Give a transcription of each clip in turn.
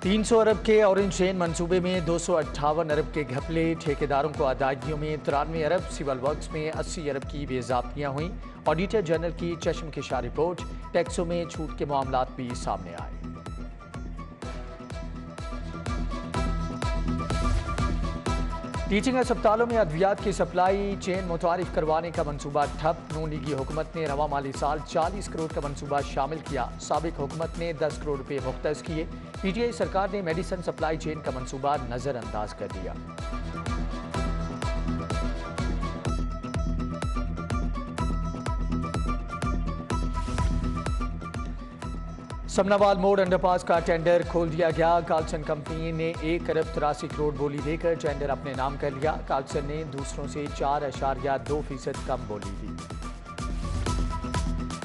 300 अरब के orange rain मंसूबे में 258 अरब के घपले, ठेकेदारों को अदायगियों में 93 अरब, सिविल वर्क्स में 80 अरब की बेज़ाब्तियां हुई। ऑडिटर जनरल की चश्मकेशार रिपोर्ट, टैक्सों में छूट के मामलात भी सामने आए। टीचिंग अस्पतालों में अद्वियात की सप्लाई चेन मुतारिफ करवाने का मंसूबा ठप। नून लीगी हुकूमत ने रवा माली साल 40 करोड़ का मंसूबा शामिल किया। साबिक हुकूमत ने 10 करोड़ रुपए मुख्तस किए। पीटीआई सरकार ने मेडिसिन सप्लाई चेन का मंसूबा नजरअंदाज कर दिया। समनावाल मोड़ अंडरपास का टेंडर खोल दिया गया। कार्लसन कंपनी ने 1 अरब 83 करोड़ बोली देकर टेंडर अपने नाम कर लिया। कार्लसन ने दूसरों से 4.2% कम बोली दी।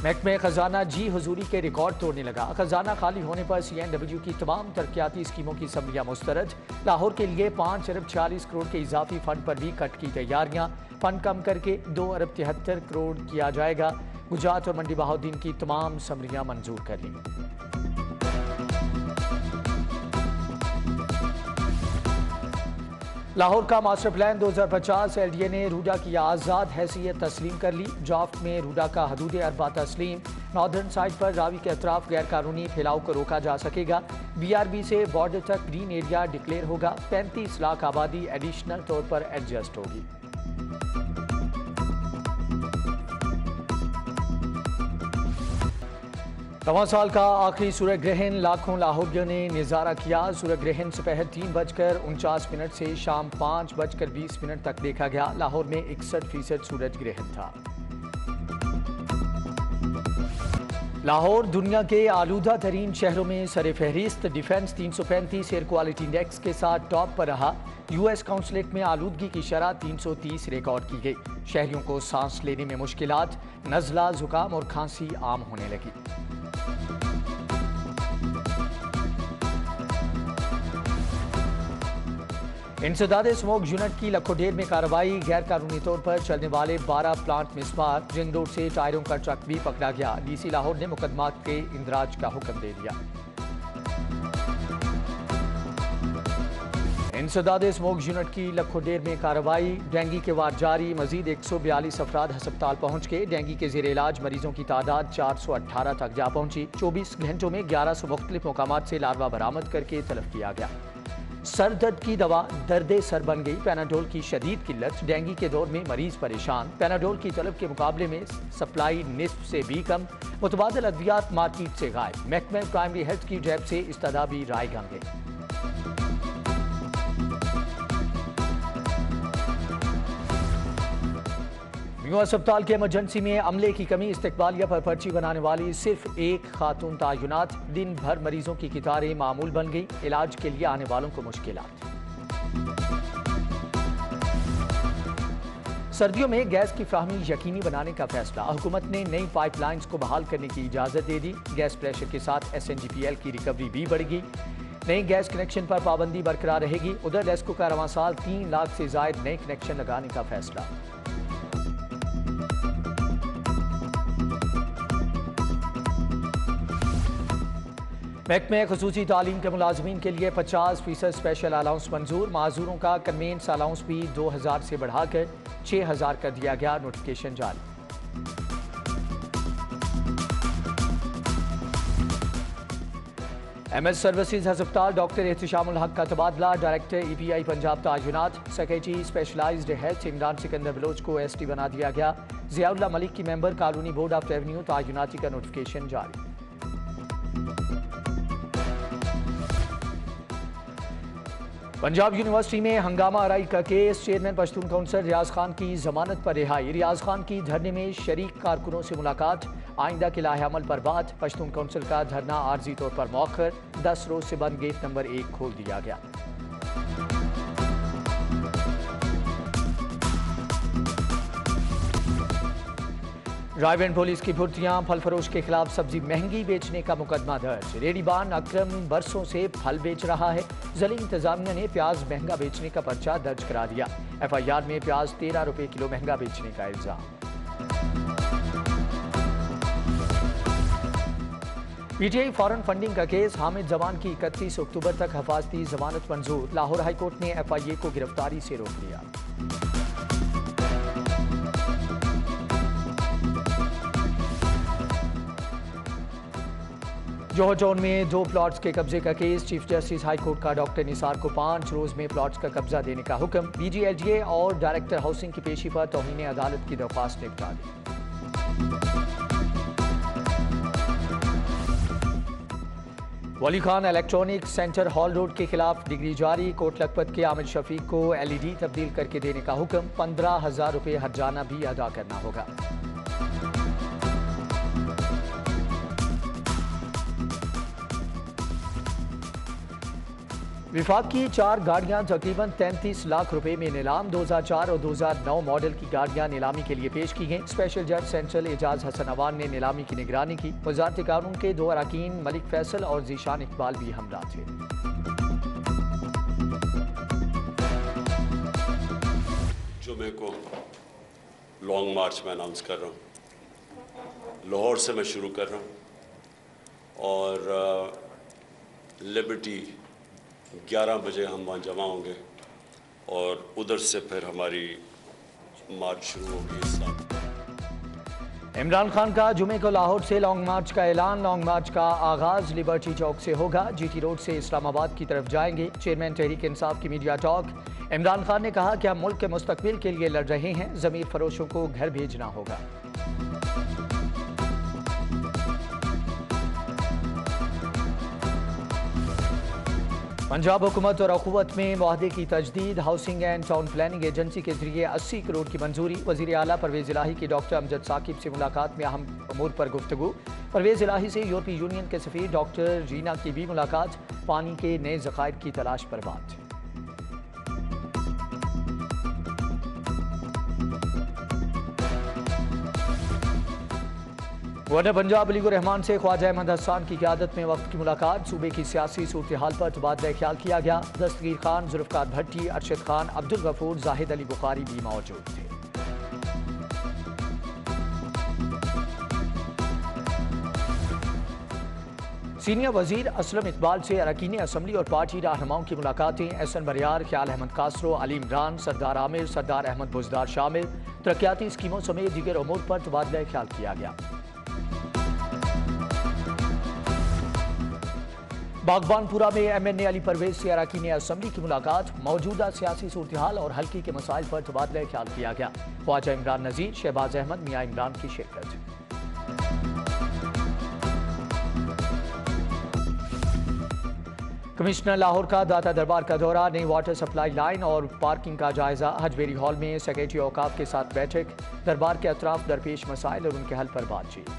महकमे खजाना जी हुजूरी के रिकॉर्ड तोड़ने लगा। खजाना खाली होने पर CNW की तमाम तरक्याती स्कीमों की समरियां मुस्तरद। लाहौर के लिए 5 अरब 40 करोड़ के इजाफी फंड पर भी कट की तैयारियां। फंड कम करके 2 अरब 73 करोड़ किया जाएगा। गुजरात और मंडी बहाउद्दीन की तमाम समरियां मंजूर कर ली। लाहौर का मास्टर प्लान 2050 LDA ने रूडा की आज़ाद हैसियत तस्लीम कर ली। ड्राफ्ट में रूडा का हदूद अरबा तस्लीम। नॉर्दर्न साइड पर रावी के अतराफ गैर कानूनी फैलाव को रोका जा सकेगा। BRB से बॉर्डर तक ग्रीन एरिया डिक्लेयर होगा। 35 लाख आबादी एडिशनल तौर पर एडजस्ट होगी। रवां साल का आखिरी सूर्य ग्रहण लाखों लाहौरियों ने नज़ारा किया। सूर्य ग्रहण दोपहर 3:49 से शाम 5:20 तक देखा गया। लाहौर में 61% सूरज ग्रहण था। लाहौर दुनिया के आलूदा तरीन शहरों में सर फहरिस्त। डिफेंस 335 एयर क्वालिटी इंडेक्स के साथ टॉप पर रहा। US काउंसलेट में आलूदगी की शरह 330 रिकॉर्ड की गई। शहरियों को सांस लेने में मुश्किलात, नज़ला, जुकाम और खांसी आम होने लगी। इंसदाद स्मोक यूनिट की लखोडेर में कार्रवाई। गैर कानूनी तौर पर चलने वाले 12 प्लांट मिसबार। रिंग रोड से टायरों का ट्रक भी पकड़ा गया। DC लाहौर ने मुकदमात के इंदराज का हुक्म दे दिया। इंसदाद स्मोक यूनिट की लखोडेर में कार्रवाई। डेंगी के वार जारी। मजीद 142 अफराद अस्पताल पहुंच गए। डेंगी के जेर इलाज मरीजों की तादाद 418 तक जा पहुंची। 24 घंटों में 1100 मुख्तलिफ मकामात से लार्वा बरामद करके तलब किया गया। सर दर्द की दवा दर्द सर बन गई। पैनाडोल की शदीद किल्लत। डेंगी के दौर में मरीज परेशान। पैनाडोल की तलब के मुकाबले में सप्लाई निस्फ से भी कम। मुतबादल अद्वियात मार्केट से गायब। महकमा प्राइमरी हेल्थ की जैब से इस्तदाबी राय गंगे। न्यू अस्पताल के इमरजेंसी में अमले की कमी। इस्तेकबालिया पर पर्ची बनाने वाली सिर्फ एक खातून तायुनात। दिन भर मरीजों की कितारें मामूल बन गई। इलाज के लिए आने वालों को मुश्किलात। सर्दियों में गैस की फ्राहमी यकीनी बनाने का फैसला। हुकूमत ने नई पाइपलाइंस को बहाल करने की इजाजत दे दी। गैस प्रेशर के साथ SNGPL की रिकवरी भी बढ़ेगी। नए गैस कनेक्शन पर पाबंदी बरकरार रहेगी। उधर लेस्को का रवां साल 3 लाख से जायद नए कनेक्शन लगाने का फैसला। महकमे खुसूसी तालीम के मुलाजमीन के लिए 50% स्पेशल अलाउंस मंजूर। माजूरों का कन्वेंस अलाउंस भी 2000 से बढ़ाकर 6000 कर दिया गया। नोटिफिकेशन जारी। MS सर्विसेज अस्पताल डॉक्टर एहतिशामुल हक का तबादला। डायरेक्टर EPI पंजाब तायुनात। Secretary specialized health Imran Sikandar Baloch को ST बना दिया गया। जियाउल्लाह मलिक की member colony board of revenue तायुनाती का नोटिफिकेशन जारी। पंजाब यूनिवर्सिटी में हंगामा आराई का केस। चेयरमैन पश्तून काउंसिल रियाज खान की जमानत पर रिहाई। रियाज खान की धरने में शरीक कारकुनों से मुलाकात। आइंदा के लाहेअमल पर बात। पश्तून काउंसिल का धरना आर्जी तौर पर मौखर। 10 रोज से बंद गेट नंबर 1 खोल दिया गया। रायवेंड पुलिस की भुर्तियां। फल फरोश के खिलाफ सब्जी महंगी बेचने का मुकदमा दर्ज। रेडीबान अकरम बरसों से फल बेच रहा है। जिला इंतजामिया ने प्याज महंगा बेचने का पर्चा दर्ज करा दिया। FIR में प्याज 13 रुपए किलो महंगा बेचने का इल्जाम। पीटीआई फॉरेन फंडिंग का केस, हामिद जमान की 31 अक्टूबर तक हिफाजती जमानत मंजूर। लाहौर हाईकोर्ट ने एफआईए को गिरफ्तारी से रोक दिया। जौहर टाउन में 2 प्लॉट्स के कब्जे का case, chief justice high court का डॉक्टर निसार को 5 रोज में प्लॉट्स का कब्जा देने का हुक्म। बीजीएलजीए और डायरेक्टर हाउसिंग की पेशी पर तौहीन अदालत की दरख्वास्त निपटा दी। Wali Khan electronics centre hall road के खिलाफ डिग्री जारी। कोट लखपत के आमिर शफीक को एलईडी तब्दील करके देने का हुक्म। 15,000 रुपये हर्जाना भी अदा करना होगा। विफाक की 4 गाड़ियां तकरीबन 33 लाख रुपए में नीलाम। 2004 और 2009 मॉडल की गाड़ियां नीलामी के लिए पेश की गईं। स्पेशल जज सेंट्रल एजाज हसन अवान ने नीलामी की निगरानी की। वजारत कानून के 2 अरकान मलिक फैसल और जीशान इकबाल भी हमरा थे। जुमे को लॉन्ग मार्च में अनाउंस कर रहा हूँ। लाहौर से मैं शुरू कर रहा हूँ और लिबर्टी 11 बजे हम वहाँ जमा होंगे और उधर से फिर हमारी मार्च शुरू होगी इस साल। इमरान खान का जुमे को लाहौर से लॉन्ग मार्च का ऐलान। लॉन्ग मार्च का आगाज लिबर्टी चौक से होगा। जीटी रोड से इस्लामाबाद की तरफ जाएंगे। चेयरमैन तहरीक इंसाफ की मीडिया टॉक। इमरान खान ने कहा कि हम मुल्क के मुस्तकबिल के लिए लड़ रहे हैं, जमीर फरोशों को घर भेजना होगा। पंजाब हुकूमत और अखुवत में मुआहदे की तजदीद। Housing and town planning agency के जरिए 80 करोड़ की मंजूरी। वजीर आला परवेज इलाही की डॉक्टर अमजद साकिब से मुलाकात में अहम अमूर पर गुफ्तगू। परवेज इलाही से यूरोपीय यूनियन के सफीर डॉक्टर रीना की भी मुलाकात। पानी के नए ज़खायर की तलाश पर बात। गवर्नर पंजाब अलीगुर रहमान से ख्वाजा अहमद हसन की क़यादत में वक्त की मुलाकात। सूबे की सियासी सूरत हाल पर तबादला ख्याल किया गया। दस्तगीर खान, जुल्फ़िकार भट्टी, अरशद खान, अब्दुल गफूर, जाहिद अली बुखारी भी मौजूद थे। सीनियर वजीर असलम इकबाल से अरकान असम्बली और पार्टी रहनुमाओं की मुलाकातें। एहसन बरियार, ख्याल अहमद कासरो, अली इमरान, सरदार आमिर, सरदार अहमद बुजदार शामिल। तरक्याती स्कीमों समेत दीगर अमूर पर तबादला ख्याल किया गया। बागबानपुरा में एमएनए अली परवेज से अरकान असम्बली की मुलाकात। मौजूदा सियासी सूरत हाल और हल्के के मसाइल पर तबादला ख्याल किया गया। ख्वाजा इमरान नजीर, शहबाज अहमद, मियां इमरान की शिरकत। कमिश्नर लाहौर का दाता दरबार का दौरा। नई वाटर सप्लाई लाइन और पार्किंग का जायजा। हजवेरी हॉल में सेक्रेटरी औकाफ के साथ बैठक। दरबार के अतराफ दरपेश मसाइल और उनके हल पर बातचीत।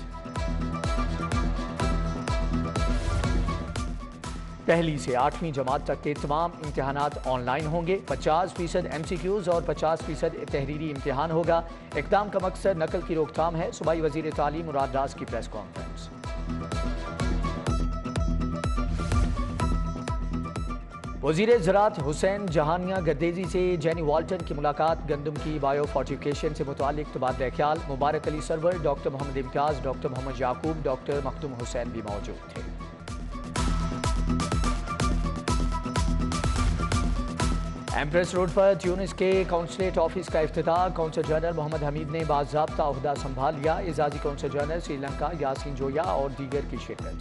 पहली से 8वीं जमात तक के तमाम इम्तिहानात ऑनलाइन होंगे। 50% MCQs और 50% तहरीरी इम्तिहान होगा। इक़दाम का मकसद नकल की रोकथाम है। सूबाई वज़ीर तालीम मुराद राज की प्रेस कॉन्फ्रेंस। वज़ीर ज़राअत हुसैन जहानिया गर्देजी से जेनी वाल्टन की मुलाकात। गंदम की बायो फोर्टिफिकेशन से मुतालिक तबादला ख्याल। मुबारक अली सरवर, डॉक्टर मोहम्मद इम्तियाज़, डॉक्टर मोहम्मद याकूब, डॉक्टर मखदूम हुसैन भी मौजूद थे। एम्प्रेस रोड पर ट्यूनिस के कौंसलेट ऑफिस का इफ्तिताह। कौंसल जनरल मोहम्मद हमीद ने बाज़ाब्ता ओहदा संभाल लिया। एजाजी कौंसल जनरल श्रीलंका यासीन जोया और दीगर की शिरकत।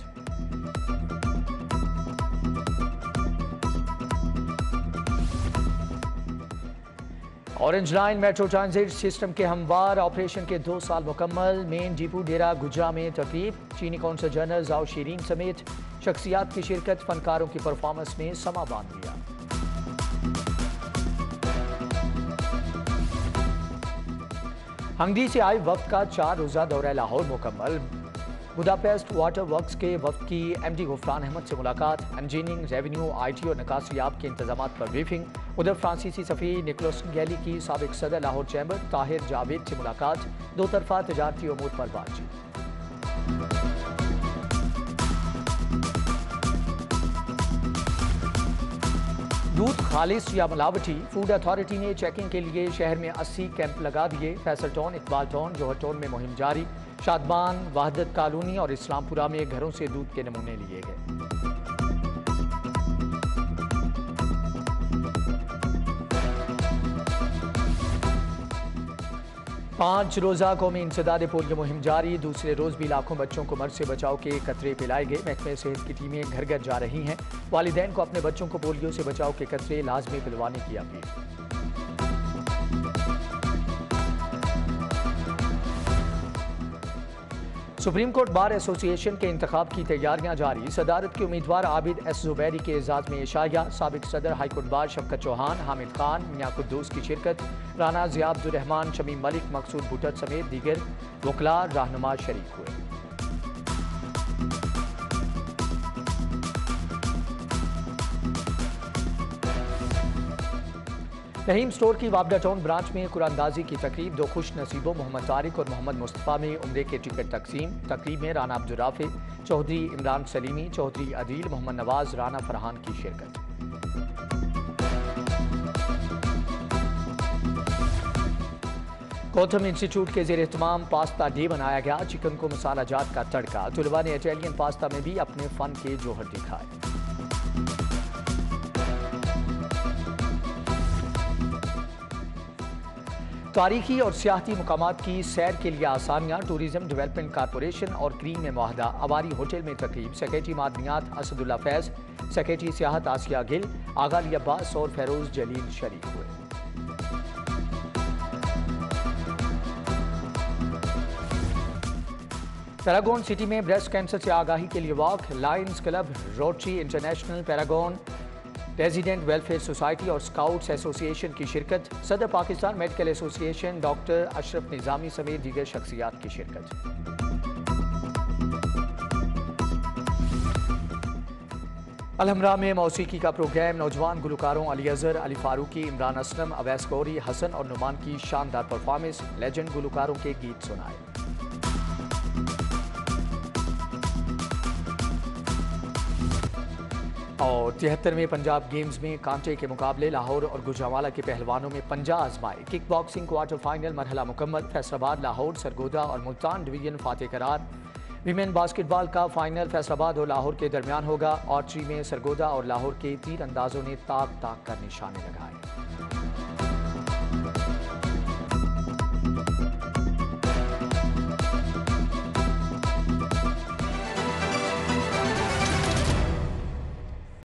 Orange line metro transit system के हमवार ऑपरेशन के 2 साल मुकम्मल। मेन डिपो डेरा गुजरा में तकरीब। चीनी कौंसल जनरल जाओ शीरीन समेत शख्सियात की शिरकत। फनकारों की परफॉर्मेंस में समा बांध दिया। हंगरी से आए वक्त का 4 रोज़ा दौरा लाहौर मुकम्मल। बुदापेस्ट वाटर वर्क्स के वक्त की MD गुफरान अहमद से मुलाकात। इंजीनियरिंग, रेवेन्यू, IT और निकासियाब के इंतजाम पर ब्रीफिंग। उधर फ्रांसीसी सफ़ीर निकोलस गैली की साबिक सदर लाहौर चैम्बर ताहिर जावेद से मुलाकात। 2 तरफा तजारती उमूर पर बातचीत। दूध खालिस या मिलावटी, फूड अथॉरिटी ने चेकिंग के लिए शहर में 80 कैंप लगा दिए। फैसल टाउन, इकबाल टाउन, जौहर टाउन में मुहिम जारी। शादबान, वहदत कॉलोनी और इस्लामपुरा में घरों से दूध के नमूने लिए गए। पांच रोजा कौमी इंसदाद पोलियो मुहिम जारी। दूसरे रोज भी लाखों बच्चों को मर्ज से बचाव के कतरे पिलाए गए। महकमे सेहत की टीमें घर घर जा रही हैं। वालिदैन को अपने बच्चों को पोलियो से बचाव के कतरे लाजमी पिलवाने की appeal. Supreme court bar association के इंतखाब की तैयारियां जारी। सदारत के उम्मीदवार आबिद एस जुबैरी के एजाज में एशाया। साबिक सदर हाईकोर्ट बार शफकत चौहान, हामिद खान, मियां कुद्दूस की शिरकत। राना जिया अब्दुल रहमान, शमीम मलिक, मकसूद भुट्टत समेत दीगर वकला रहनुमा शरीक हुए। रहीम स्टोर की वाबडा टाउन ब्रांच में कुरानदाजी की तकरीब। दो खुश नसीबों मोहम्मद तारिक और मोहम्मद मुस्तफ़ा में उम्रे के टिकट तकसीम। तकरीब में राना अब्दुल राफे, चौधरी इमरान सलीमी, चौधरी अदील, मोहम्मद नवाज, राना फरहान की शिरकत। गौतम इंस्टीट्यूट के जेर एहतमाम पास्ता डे बनाया गया। चिकन को मसाला जात का तड़का। तुलबा ने इटालियन पास्ता में भी अपने फन के जोहर दिखाए। तारीखी और सियाहती मुकामात की सैर के लिए आसानियाँ। टूरिज्म डेवलपमेंट कॉरपोरेशन और क्रीम में मुआहदा। अवारी होटल में तकरीब। सेक्रेटरी मादनियात असदुल्ला फैज, सेक्रेटरी सियाहत आसिया गिल, आगा अली अब्बास और फैरोज जलील शरीक हुए। पैरागॉन सिटी में ब्रेस्ट कैंसर से आगाही के लिए walk. Lions club, rotary international, Paragon resident welfare society और स्काउट्स एसोसिएशन की शिरकत। सदर Pakistan medical association doctor Ashraf Nizami समेत दीगर शख्सियात की शिरकत। अलहमरा में मौसीकी का प्रोग्राम। नौजवान गुलकारों अली अजहर, अली फारूकी, इमरान असलम, अवैस गौरी, हसन और नुमान की शानदार परफॉर्मेंस। लेजेंड गुलकारों के गीत सुनाए। और 73वें पंजाब गेम्स में कांटे के मुकाबले। लाहौर और गुजरांवाला के पहलवानों में पंजा आजमाए। किक बॉक्सिंग क्वार्टर फाइनल मरहला मुकम्मल। फैसलाबाद, लाहौर, सरगोदा और मुल्तान डिवीजन फातेह करार। विमेन बास्केटबॉल का फाइनल फैसलाबाद और लाहौर के दरमियान होगा। आर्चरी में सरगोदा और लाहौर के तीर अंदाजों ने ताक ताक कर निशाने लगाए।